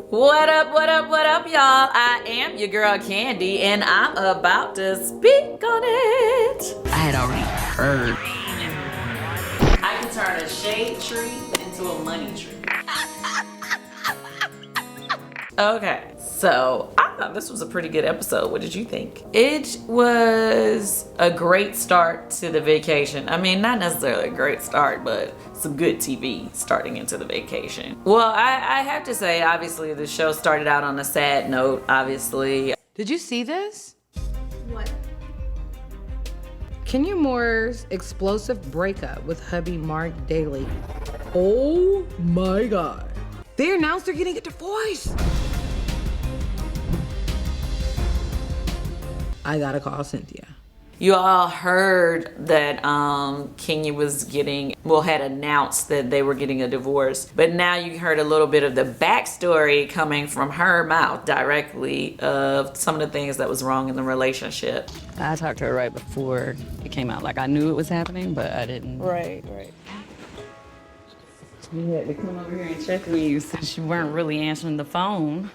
What up, what up, what up, y'all? I am your girl Candy, and I'm about to speak on it. I had already heard. I can turn a shade tree into a money tree. Okay, so I thought this was a pretty good episode. What did you think? It was a great start to the vacation. I mean, not necessarily a great start, but some good TV starting into the vacation. Well, I have to say, obviously, the show started out on a sad note, obviously. Did you see this? What? Kenya Moore's explosive breakup with hubby Mark Daly. Oh my God. They announced they're getting a divorce. I gotta call Cynthia. You all heard that Kenya had announced that they were getting a divorce. But now you heard a little bit of the backstory coming from her mouth directly of some of the things that was wrong in the relationship. I talked to her right before it came out. Like, I knew it was happening, but I didn't. Right. You had to come over here and check on you since you weren't really answering the phone.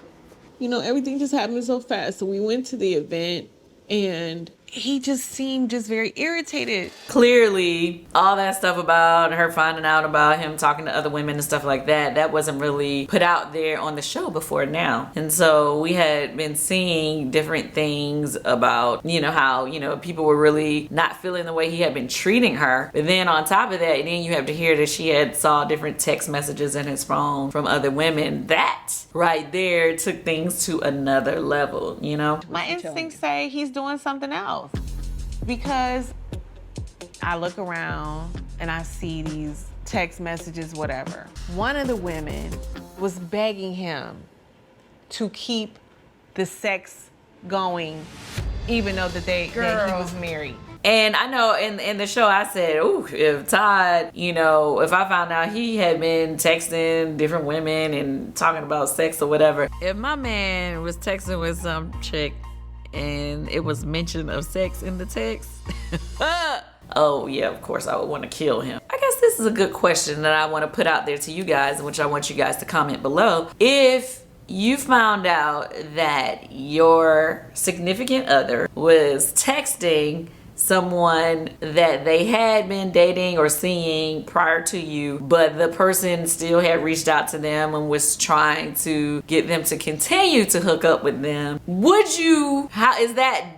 You know, everything just happened so fast. So we went to the event and he just seemed very irritated. Clearly, all that stuff about her finding out about him talking to other women and stuff like that, that wasn't really put out there on the show before now. And so we had been seeing different things about, how, people were really not feeling the way he had been treating her. But then on top of that, then you have to hear that she had saw different text messages in his phone from other women. That right there took things to another level, My instincts say he's doing something else. Because I look around and I see these text messages, whatever. One of the women was begging him to keep the sex going, even though that he was married. And I know in the show I said, ooh, if Todd, if I found out he had been texting different women and talking about sex or whatever, if my man was texting with some chick and it was mention of sex in the text, oh yeah, of course I would want to kill him. I guess this is a good question that I want to put out there to you guys, which I want you guys to comment below. If you found out that your significant other was texting someone that they had been dating or seeing prior to you, but the person still had reached out to them and was trying to get them to continue to hook up with them, how is that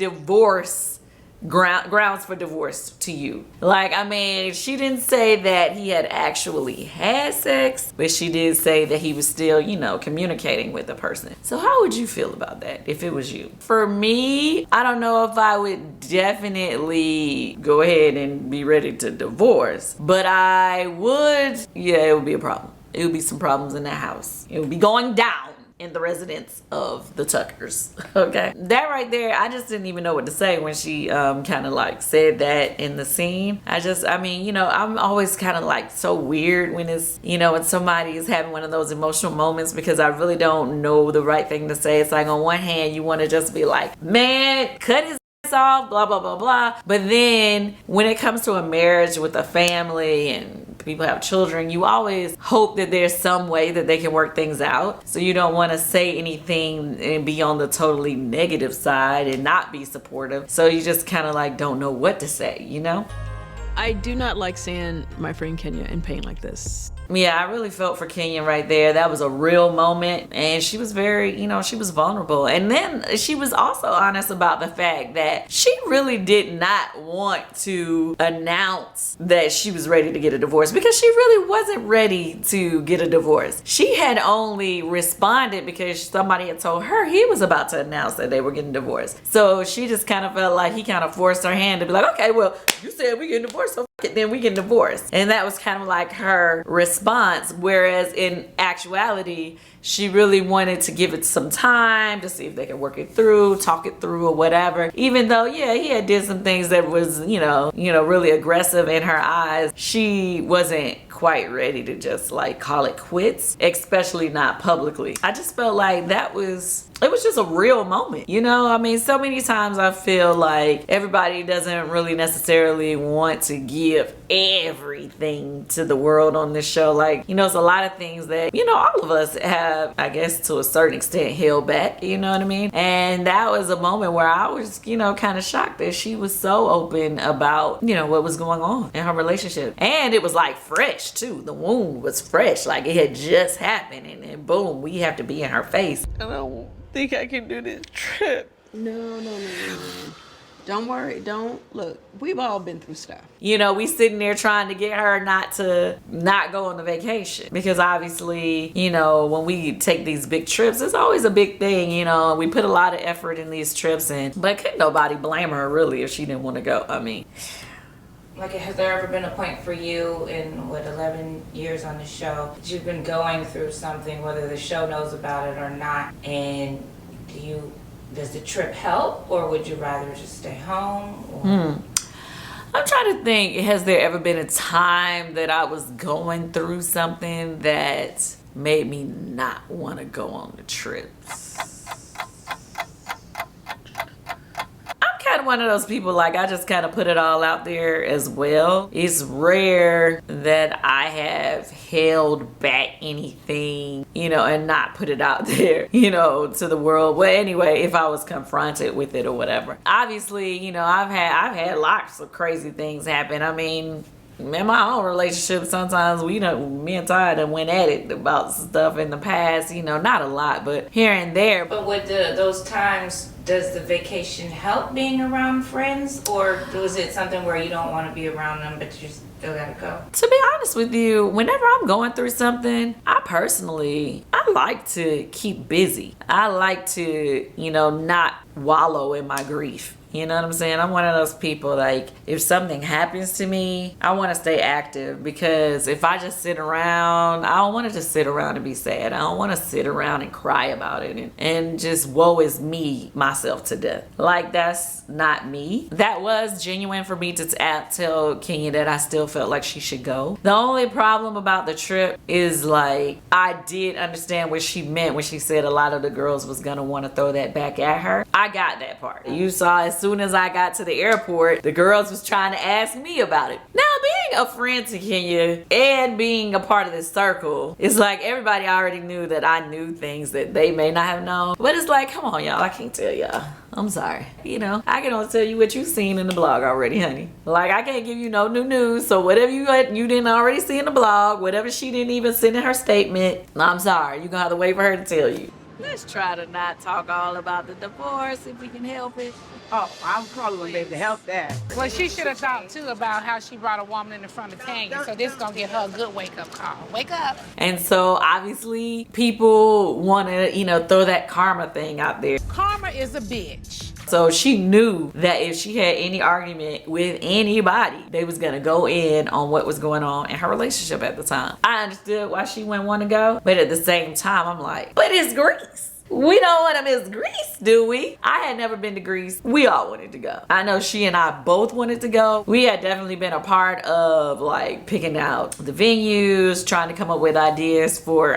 grounds for divorce to you? Like, I mean, she didn't say that he had actually had sex, but she did say that he was still, communicating with the person. So how would you feel about that if it was you? For me, I don't know if I would definitely go ahead and be ready to divorce, but I would, it would be a problem. It would be some problems in that house. It would be going down in the residence of the Tuckers. Okay, that right there, I just didn't even know what to say when she kind of like said that in the scene. I'm always kind of like so weird when it's, when somebody is having one of those emotional moments, because I really don't know the right thing to say. It's like, on one hand you want to just be like, man, cut his off, blah blah blah blah, but then when it comes to a marriage with a family and people have children, you always hope that there's some way that they can work things out. So you don't want to say anything and be on the totally negative side and not be supportive. So you just kind of like don't know what to say, I do not like seeing my friend Kenya in pain like this. Yeah, I really felt for Kenya right there. That was a real moment, and she was very, she was vulnerable. And then she was also honest about the fact that she really did not want to announce that she was ready to get a divorce, because she really wasn't ready to get a divorce. She had only responded because somebody had told her he was about to announce that they were getting divorced. So she just kind of felt like he kind of forced her hand to be like, okay, well, you said we getting divorced, so then we get divorced. And that was kind of like her response, whereas in actuality she really wanted to give it some time to see if they could work it through, talk it through or whatever. Even though he had did some things that was really aggressive in her eyes, she wasn't quite ready to just like call it quits, especially not publicly. I just felt like that was it was just a real moment. You know, I mean, so many times I feel like everybody doesn't really necessarily want to give everything to the world on this show. Like, you know, it's a lot of things that, you know, all of us have, I guess, to a certain extent held back, you know what I mean? And that was a moment where I was, you know, kind of shocked that she was so open about, you know, what was going on in her relationship. And it was like fresh too. The wound was fresh. Like it had just happened, and then boom, we have to be in her face. I don't think I can do this trip. No. Don't worry. Don't look. We've all been through stuff. You know, we sitting there trying to get her not go on the vacation, because obviously, you know, when we take these big trips, it's always a big thing. You know, we put a lot of effort in these trips, but couldn't nobody blame her really if she didn't want to go. I mean, like, has there ever been a point for you in 11 years on the show that you've been going through something, whether the show knows about it or not, and does the trip help, or would you rather just stay home? Or? I'm trying to think, has there ever been a time that I was going through something that made me not want to go on the trips? One of those people, like, I just kind of put it all out there as well. It's rare that I have held back anything, you know, and not put it out there, you know, to the world. Well, anyway, if I was confronted with it or whatever. Obviously, you know, I've had lots of crazy things happen. I mean, in my own relationship, sometimes me and Ty done went at it about stuff in the past, you know, not a lot, but here and there. But with those times, does the vacation help being around friends, or was it something where you don't want to be around them, but you still gotta go? To be honest with you, whenever I'm going through something, I like to keep busy. I like to, you know, not wallow in my grief. You know what I'm saying? I'm one of those people, like, if something happens to me, I want to stay active, because if I just sit around, I don't want to just sit around and be sad. I don't want to sit around and cry about it and just woe is me myself to death. Like, that's not me. That was genuine for me to tell Kenya that I still felt like she should go. The only problem about the trip is, like, I did understand what she meant when she said a lot of the girls was gonna want to throw that back at her. I got that part. You saw as soon as I got to the airport, the girls was trying to ask me about it. Now, being a friend to Kenya and being a part of this circle, it's like everybody already knew that I knew things that they may not have known. But it's like, come on, y'all, I can't tell y'all. I'm sorry. You know, I can only tell you what you've seen in the blog already, honey. Like, I can't give you no new news. So whatever you didn't already see in the blog, whatever she didn't even send in her statement, I'm sorry. You're gonna have to wait for her to tell you. Let's try to not talk all about the divorce if we can help it. Oh, I'm probably gonna be able to help that. Well, she should have thought too about how she brought a woman in the front of Tanya. So this is gonna get her a good wake-up call. Wake up. And so obviously people want to, you know, throw that karma thing out there. Karma is a bitch. So she knew that if she had any argument with anybody, they was gonna go in on what was going on in her relationship at the time. I understood why she wouldn't want to go, but at the same time, I'm like, but it's Greece. We don't want to miss Greece, do we? I had never been to Greece. We all wanted to go. I know she and I both wanted to go. We had definitely been a part of, like, picking out the venues, trying to come up with ideas for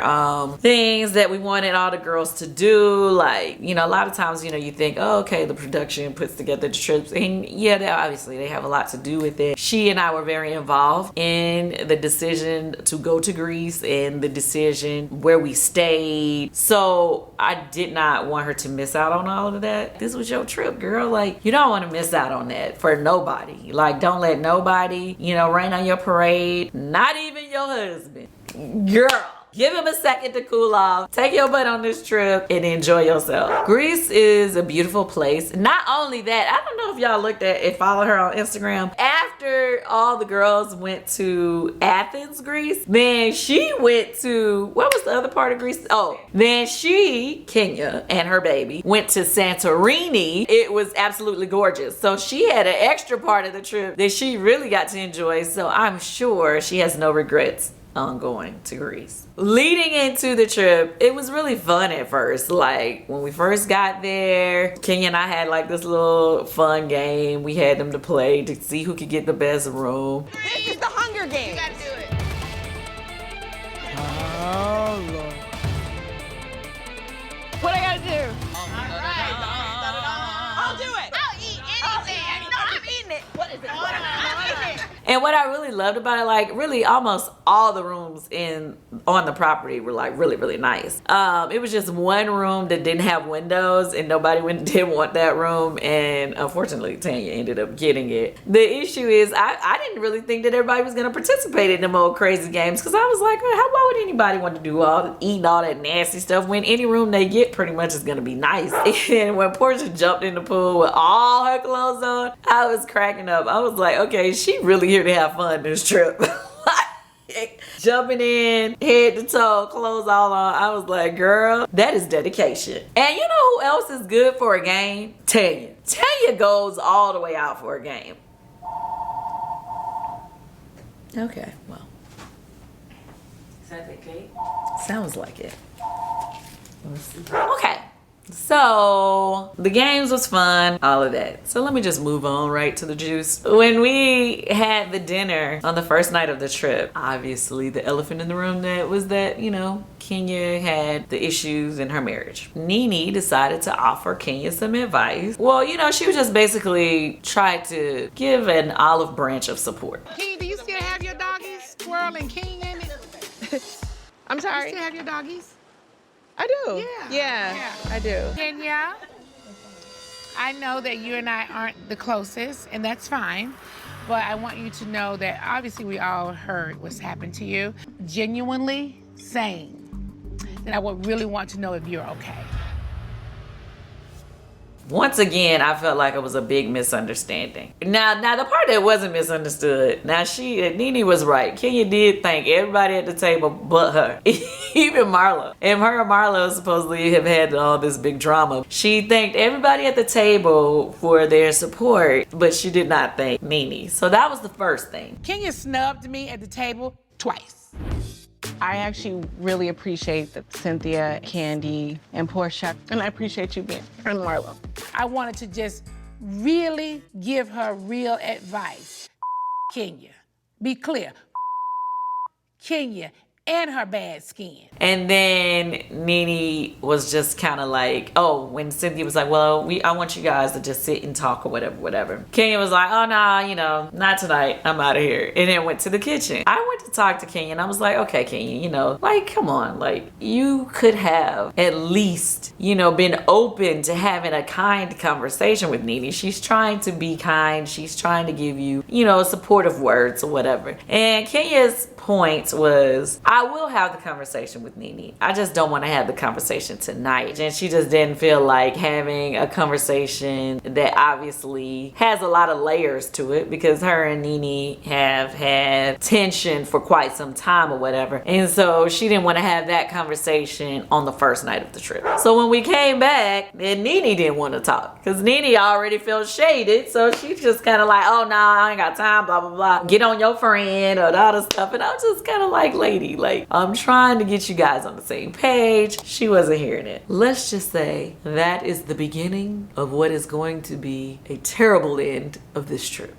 things that we wanted all the girls to do. Like, you know, a lot of times, you know, you think, oh, okay, the production puts together the trips. And yeah, obviously they have a lot to do with it. She and I were very involved in the decision to go to Greece and the decision where we stayed. So I did not want her to miss out on all of that. This was your trip, girl. Like, you don't want to miss out on that for nobody. Like, don't let nobody, you know, rain on your parade. Not even your husband. Girl, give him a second to cool off. Take your butt on this trip and enjoy yourself. Greece is a beautiful place. Not only that, I don't know if y'all looked at and followed her on Instagram. After all the girls went to Athens, Greece, then she went to, what was the other part of Greece? Oh, then she, Kenya, and her baby went to Santorini. It was absolutely gorgeous. So she had an extra part of the trip that she really got to enjoy. So I'm sure she has no regrets on going to Greece. Leading into the trip, it was really fun at first. Like, when we first got there, Kenya and I had like this little fun game we had them to play to see who could get the best room. This is the Hunger Games. You gotta do it. Oh, Lord. What I gotta do? And what I really loved about it, like really almost all the rooms on the property were like really, really nice. It was just one room that didn't have windows and nobody didn't want that room. And unfortunately, Tanya ended up getting it. The issue is I didn't really think that everybody was going to participate in them old crazy games because I was like, well, why would anybody want to do eating all that nasty stuff when any room they get pretty much is going to be nice. And when Portia jumped in the pool with all her clothes on, I was cracking up. I was like, okay, she really here to have fun this trip. Jumping in, head to toe, clothes all on. I was like, girl, that is dedication. And you know who else is good for a game? Tanya. Tanya goes all the way out for a game. Okay, well. Is that the cake? Sounds like it. Okay. So the games was fun, all of that. So let me just move on right to the juice. When we had the dinner on the first night of the trip, obviously the elephant in the room was that, you know, Kenya had the issues in her marriage. Nene decided to offer Kenya some advice. Well, you know, she was just basically trying to give an olive branch of support. King, do you still have your doggies? Squirrel and King in it? I'm sorry. You still have your doggies? I do. Yeah, I do. Kenya, I know that you and I aren't the closest, and that's fine. But I want you to know that obviously we all heard what's happened to you. Genuinely sane. And I would really want to know if you're okay. Once again, I felt like it was a big misunderstanding. Now the part that wasn't misunderstood, Nene was right. Kenya did thank everybody at the table but her. Even Marlo. And her and Marlo supposedly have had all this big drama. She thanked everybody at the table for their support, but she did not thank Nene. So that was the first thing. Kenya snubbed me at the table twice. I actually really appreciate that Cynthia, Candy, and Portia, and I appreciate you being and Marlo. I wanted to just really give her real advice. Kenya, be clear. Kenya and her bad skin. And then Nene was just kind of like, oh, when Cynthia was like, well, I want you guys to just sit and talk or whatever. Kenya was like, oh, nah, you know, not tonight. I'm out of here. And then went to the kitchen. I went to talk to Kenya and I was like, okay, Kenya, you know, like, come on. Like, you could have at least, you know, been open to having a kind conversation with Nene. She's trying to be kind. She's trying to give you, you know, supportive words or whatever. And Kenya's point was, I will have the conversation with Nene. I just don't want to have the conversation tonight. And she just didn't feel like having a conversation that obviously has a lot of layers to it because her and Nene have had tension for quite some time or whatever. And so she didn't want to have that conversation on the first night of the trip. So when we came back, then Nene didn't want to talk because Nene already felt shaded. So she just kind of like, oh no, I ain't got time, blah, blah, blah. Get on your friend or all this stuff. And I was just kind of like, lady, like, I'm trying to get you guys on the same page. She wasn't hearing it. Let's just say that is the beginning of what is going to be a terrible end of this trip.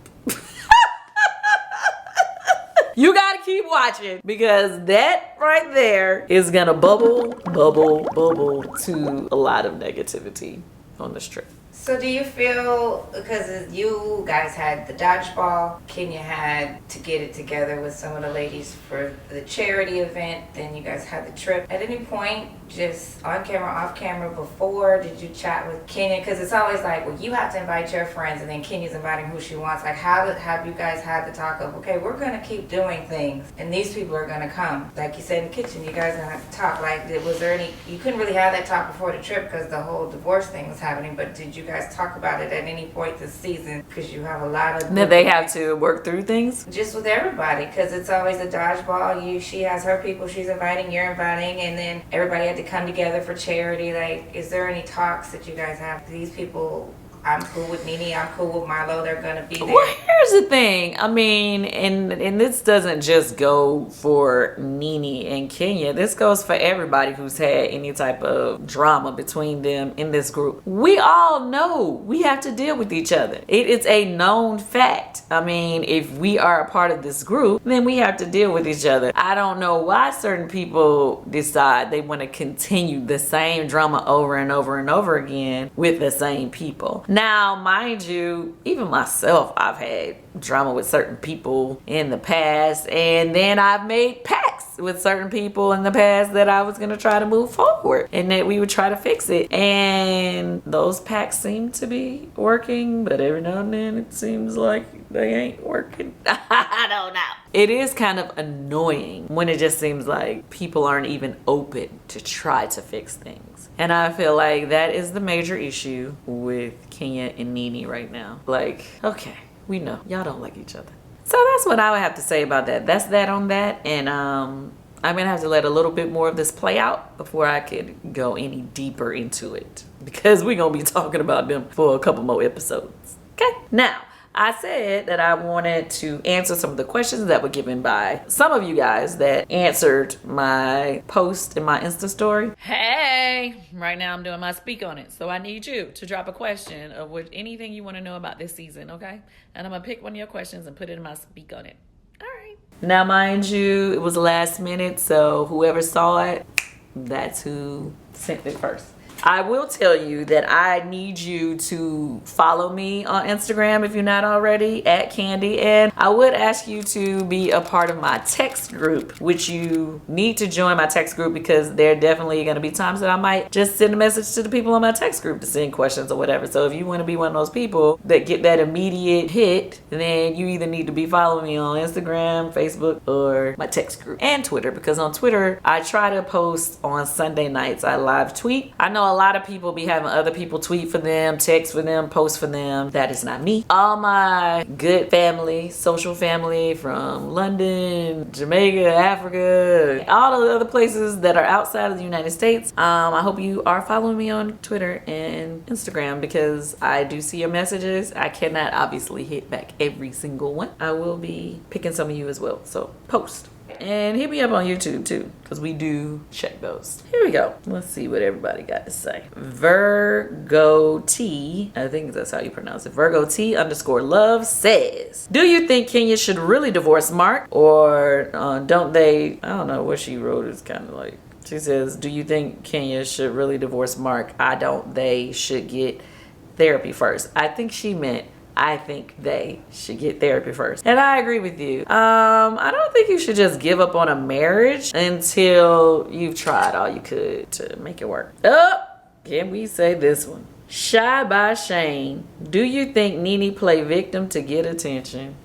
You gotta keep watching because that right there is gonna bubble to a lot of negativity on this trip. So do you feel, because you guys had the dodgeball, Kenya had to get it together with some of the ladies for the charity event, then you guys had the trip. At any point, just on camera, off camera, before, did you chat with Kenya? Because it's always like, well, you have to invite your friends, and then Kenya's inviting who she wants. Like, how have you guys had the talk of, okay, we're going to keep doing things, and these people are going to come? Like you said in the kitchen, you guys are going to have to talk. Like, was there any, you couldn't really have that talk before the trip because the whole divorce thing was happening, but did you guys talk about it at any point this season? Because you have a lot of... Did they have to work through things? Just with everybody, because it's always a dodgeball. She has her people she's inviting, you're inviting, and then everybody had to come together for charity. Like, is there any talks that you guys have? These people, I'm cool with Nene, I'm cool with Marlo, they're gonna be there. Well, here's the thing. I mean, and this doesn't just go for Nene and Kenya. This goes for everybody who's had any type of drama between them in this group. We all know we have to deal with each other. It's a known fact. I mean, if we are a part of this group, then we have to deal with each other. I don't know why certain people decide they want to continue the same drama over and over and over again with the same people. Now, mind you, even myself, I've had drama with certain people in the past, and then I've made pacts with certain people in the past that I was going to try to move forward and that we would try to fix it. And those pacts seem to be working, but every now and then it seems like they ain't working. I don't know. It is kind of annoying when it just seems like people aren't even open to try to fix things. And I feel like that is the major issue with Kenya and Nene right now. Like, okay, we know y'all don't like each other. So that's what I would have to say about that. That's that on that. And I'm gonna have to let a little bit more of this play out before I could go any deeper into it, because we're gonna be talking about them for a couple more episodes. Okay, now I said that I wanted to answer some of the questions that were given by some of you guys that answered my post in my Insta story. Hey, right now I'm doing my speak on it. So I need you to drop a question of anything you want to know about this season, okay? And I'm going to pick one of your questions and put it in my speak on it. All right. Now, mind you, it was last minute, so whoever saw it, that's who sent it first. I will tell you that I need you to follow me on Instagram if you're not already, at Candy. And I would ask you to be a part of my text group, which you need to join my text group, because there are definitely going to be times that I might just send a message to the people on my text group to send questions or whatever. So if you want to be one of those people that get that immediate hit, then you either need to be following me on Instagram, Facebook, or my text group, and Twitter, because on Twitter, I try to post on Sunday nights. I live tweet. I know a lot of people be having other people tweet for them, text for them, post for them. That is not me. All my good family, social family from London, Jamaica, Africa, all the other places that are outside of the United States, I hope you are following me on Twitter and Instagram, because I do see your messages. I cannot obviously hit back every single one. I will be picking some of you as well, so post. And hit me up on YouTube too, because we do check those. Here we go. Let's see what everybody got to say. Virgo T, I think that's how you pronounce it. Virgo T _love says, do you think Kenya should really divorce Mark, or don't they? I don't know what she wrote. It's kind of like, she says, do you think Kenya should really divorce Mark? I don't. They should get therapy first. I think she meant, I think they should get therapy first. And I agree with you. I don't think you should just give up on a marriage until you've tried all you could to make it work. Oh, can we say this one? Shy by Shane. Do you think Nene play victim to get attention?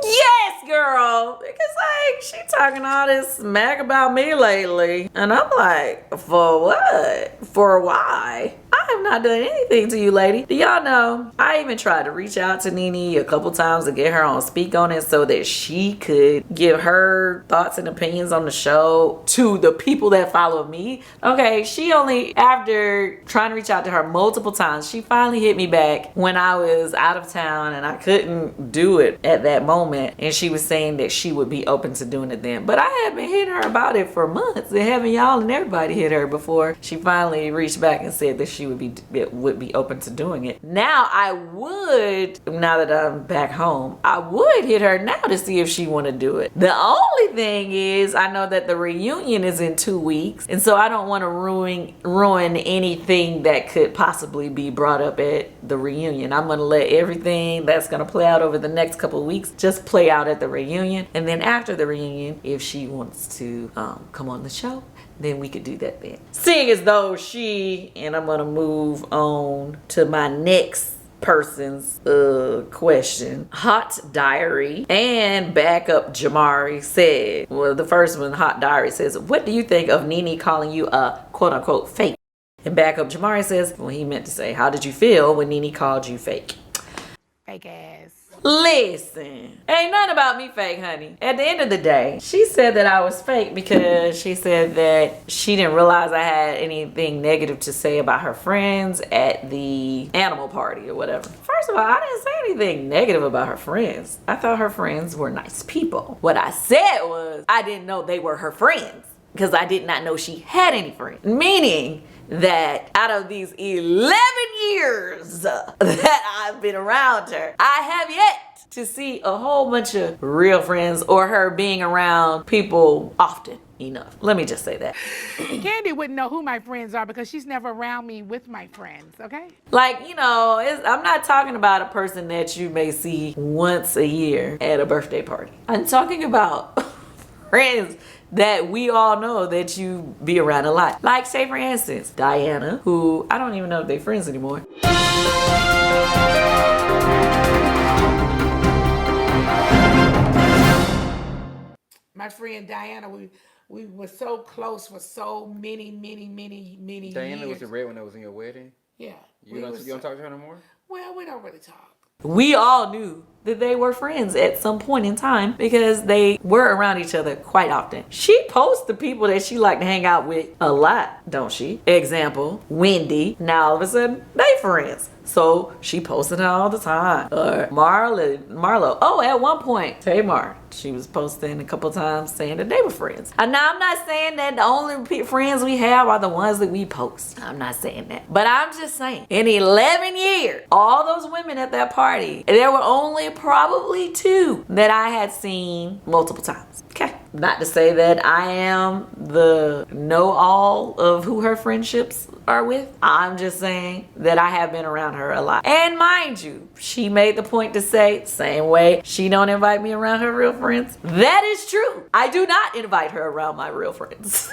Yes, girl. Because like, she talking all this smack about me lately. And I'm like, for what? For why? I have not done anything to you, lady. Do y'all know? I even tried to reach out to Nene a couple times to get her on speak on it so that she could give her thoughts and opinions on the show to the people that follow me. Okay, she only, after trying to reach out to her multiple times, she finally hit me back when I was out of town and I couldn't do it at that moment. And she was saying that she would be open to doing it then. But I had been hitting her about it for months, and having y'all and everybody hit her before she finally reached back and said that she would be open to doing it. Now I would, now that I'm back home, I would hit her now to see if she want to do it. The only thing is, I know that the reunion is in 2 weeks, and so I don't want to ruin anything that could possibly be brought up at the reunion. I'm gonna let everything that's gonna play out over the next couple of weeks just play out at the reunion, and then after the reunion, if she wants to come on the show, then we could do that then. Seeing as though and I'm gonna move on to my next person's question. Hot Diary and Backup Jamari said, well, the first one, Hot Diary says, what do you think of Nene calling you a quote unquote fake? And Backup Jamari says, well, he meant to say, how did you feel when Nene called you fake? Fake ass. Listen, ain't nothing about me fake, honey. At the end of the day, she said that I was fake because she said that she didn't realize I had anything negative to say about her friends at the animal party or whatever. First of all, I didn't say anything negative about her friends. I thought her friends were nice people. What I said was, I didn't know they were her friends because I did not know she had any friends. Meaning that out of these 11 years that I've been around her, I have yet to see a whole bunch of real friends or her being around people often. enough. Let me just say that. Candy wouldn't know who my friends are because she's never around me with my friends, okay? Like, you know, I'm not talking about a person that you may see once a year at a birthday party. I'm talking about friends that we all know that you be around a lot. Like, say for instance, Diana, who I don't even know if they're friends anymore. My friend Diana, we were so close for so many Diana years. was the red one that was in your wedding? Yeah. You don't talk to her no more? Well, we don't really talk. We all knew that they were friends at some point in time because they were around each other quite often. She posts the people that she liked to hang out with a lot, don't she? Example, Wendy. Now all of a sudden, they friends. So she posted it all the time. Or Marlo. Oh, at one point, Tamar, she was posting a couple times saying that they were friends. And now I'm not saying that the only friends we have are the ones that we post. I'm not saying that. But I'm just saying, in 11 years, all those women at that party, there were only probably 2 that I had seen multiple times. Okay. Not to say that I am the know-all of who her friendships are with. I'm just saying that I have been around her a lot. And mind you, she made the point to say, same way she don't invite me around her real friends. That is true. I do not invite her around my real friends.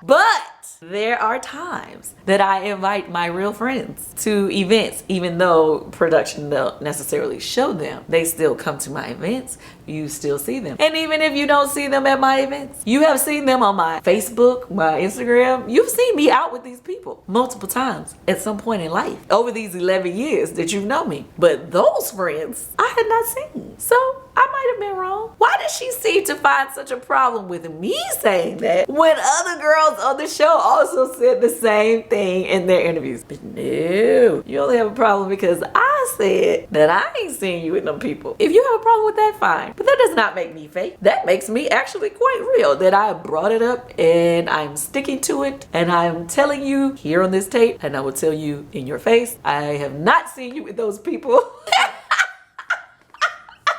But there are times that I invite my real friends to events, even though production don't necessarily show them. They still come to my events. You still see them. And even if you don't see them at my events, you have seen them on my Facebook, my Instagram. You've seen me out with these people multiple times at some point in life over these 11 years that you've known me. But those friends I had not seen. So I might have been wrong. Why did she seem to find such a problem with me saying that when other girls on the show also said the same thing in their interviews? But no, you only have a problem because I said that I ain't seen you with them people. If you have a problem with that, fine. But that does not make me fake. That makes me actually quite real that I brought it up and I'm sticking to it and I'm telling you here on this tape, and I will tell you in your face, I have not seen you with those people.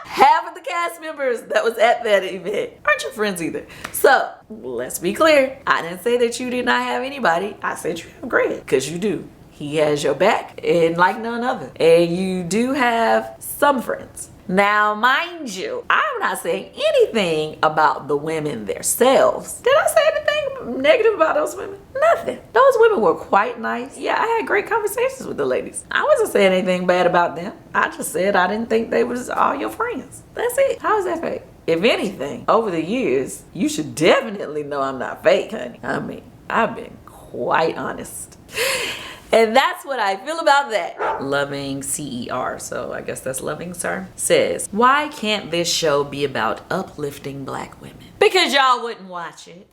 Half of the cast members that was at that event aren't your friends either. So let's be clear. I didn't say that you did not have anybody. I said you have Greg, because you do. He has your back and like none other. And you do have some friends. Now, mind you, I'm not saying anything about the women themselves. Did I say anything negative about those women? Nothing. Those women were quite nice. Yeah, I had great conversations with the ladies. I wasn't saying anything bad about them. I just said I didn't think they was all your friends. That's it. How is that fake? If anything, over the years, you should definitely know I'm not fake, honey. I mean, I've been quite honest. And that's what I feel about that. Loving CER, so I guess that's loving, sir, says, why can't this show be about uplifting black women? Because y'all wouldn't watch it.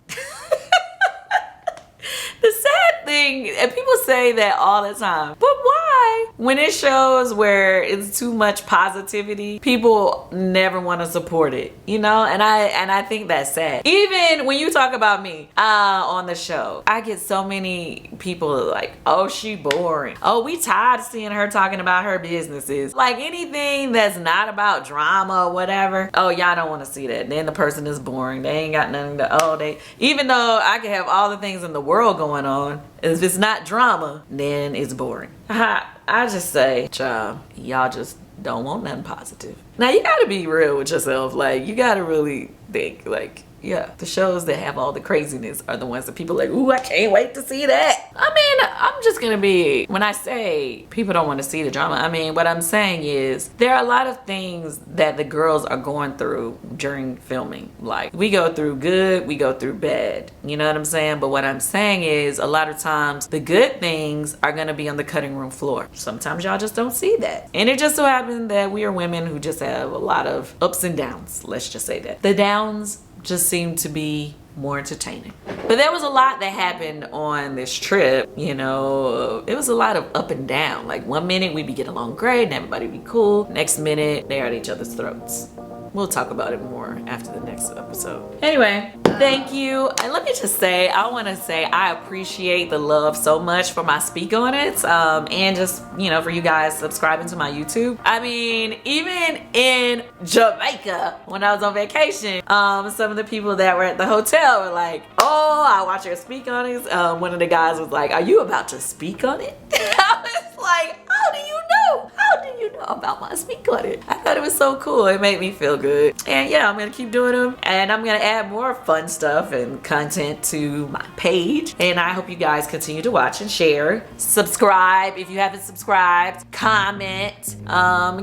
The sad thing, and people say that all the time, but why? When it shows where it's too much positivity, people never want to support it, you know? And I think that's sad. Even when you talk about me on the show, I get so many people like, oh, she boring. Oh, we tired of seeing her talking about her businesses. Like anything that's not about drama or whatever, oh, y'all don't want to see that. Then the person is boring. They ain't got nothing to, even though I could have all the things in the world going on, if it's not drama, then it's boring. I just say, child, y'all just don't want nothing positive. Now you gotta be real with yourself. Like, you gotta really think, like, yeah, the shows that have all the craziness are the ones that people are like, ooh, I can't wait to see that. I mean, I'm just gonna be, when I say people don't want to see the drama, I mean, what I'm saying is there are a lot of things that the girls are going through during filming. Like, we go through good, we go through bad. You know what I'm saying? But what I'm saying is a lot of times the good things are gonna be on the cutting room floor. Sometimes y'all just don't see that. And it just so happened that we are women who just have a lot of ups and downs. Let's just say that. The downs just seem to be more entertaining. But there was a lot that happened on this trip, you know. It was a lot of up and down. Like, one minute we'd be getting along great and everybody be cool. Next minute, they're at each other's throats. we'll talk about it more after the next episode. Anyway, thank you. And let me just say, I want to say I appreciate the love so much for my Speak On It, and just, you know, for you guys subscribing to my YouTube. I mean, even in Jamaica when I was on vacation, some of the people that were at the hotel were like, oh, I watch your Speak On It. One of the guys was like, are you about to speak on it? I was like, how do you know? How do you know about my Speak On It? I thought it was so cool. It made me feel good. And yeah, I'm gonna keep doing them, and I'm gonna add more fun stuff and content to my page. And I hope you guys continue to watch and share. Subscribe if you haven't subscribed. Comment.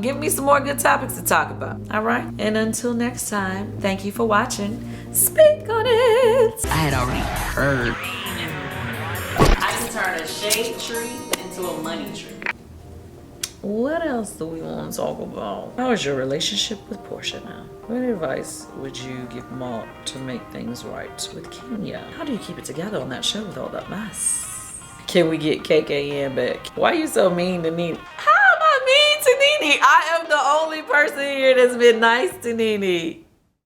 Give me some more good topics to talk about. All right. And until next time, thank you for watching Speak On It. I had already heard. I can turn a shade tree into a money tree. What else do we want to talk about? How is your relationship with Portia now? What advice would you give Mark to make things right with Kenya? How do you keep it together on that show with all that mess? Can we get KKN back? Why are you so mean to Nene? How am I mean to Nene? I am the only person here that's been nice to Nene.